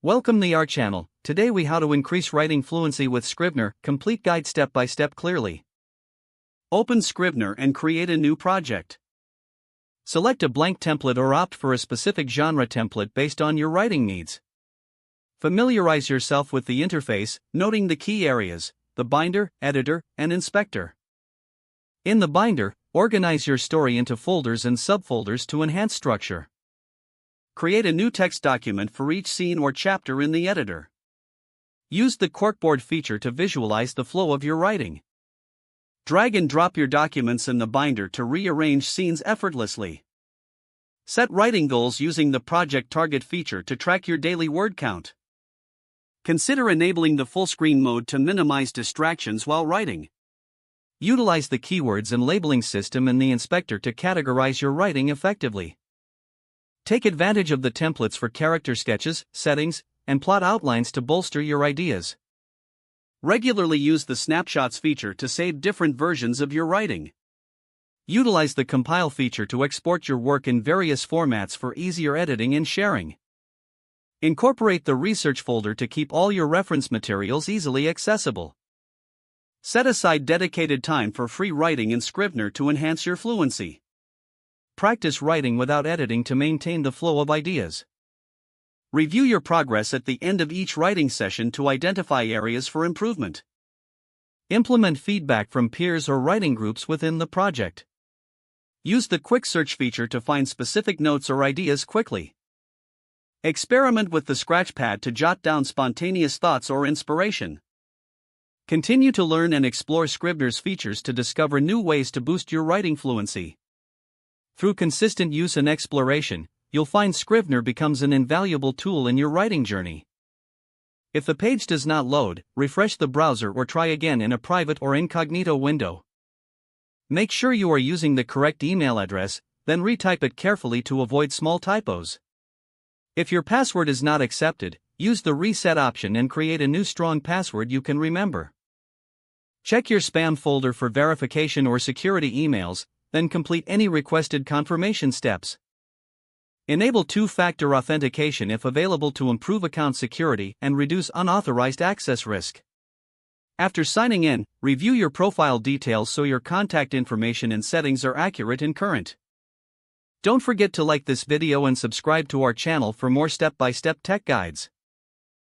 Welcome to our channel. Today we how to increase writing fluency with Scrivener, complete guide step by step clearly. Open Scrivener and create a new project. Select a blank template or opt for a specific genre template based on your writing needs. Familiarize yourself with the interface, noting the key areas, the binder, editor, and inspector. In the binder, organize your story into folders and subfolders to enhance structure. Create a new text document for each scene or chapter in the editor. Use the corkboard feature to visualize the flow of your writing. Drag and drop your documents in the binder to rearrange scenes effortlessly. Set writing goals using the Project Target feature to track your daily word count. Consider enabling the full screen mode to minimize distractions while writing. Utilize the keywords and labeling system in the inspector to categorize your writing effectively. Take advantage of the templates for character sketches, settings, and plot outlines to bolster your ideas. Regularly use the snapshots feature to save different versions of your writing. Utilize the compile feature to export your work in various formats for easier editing and sharing. Incorporate the research folder to keep all your reference materials easily accessible. Set aside dedicated time for free writing in Scrivener to enhance your fluency. Practice writing without editing to maintain the flow of ideas. Review your progress at the end of each writing session to identify areas for improvement. Implement feedback from peers or writing groups within the project. Use the quick search feature to find specific notes or ideas quickly. Experiment with the scratchpad to jot down spontaneous thoughts or inspiration. Continue to learn and explore Scrivener's features to discover new ways to boost your writing fluency. Through consistent use and exploration, you'll find Scrivener becomes an invaluable tool in your writing journey. If the page does not load, refresh the browser or try again in a private or incognito window. Make sure you are using the correct email address, then retype it carefully to avoid small typos. If your password is not accepted, use the reset option and create a new strong password you can remember. Check your spam folder for verification or security emails, then complete any requested confirmation steps. Enable two-factor authentication if available to improve account security and reduce unauthorized access risk. After signing in, review your profile details so your contact information and settings are accurate and current. Don't forget to like this video and subscribe to our channel for more step-by-step tech guides.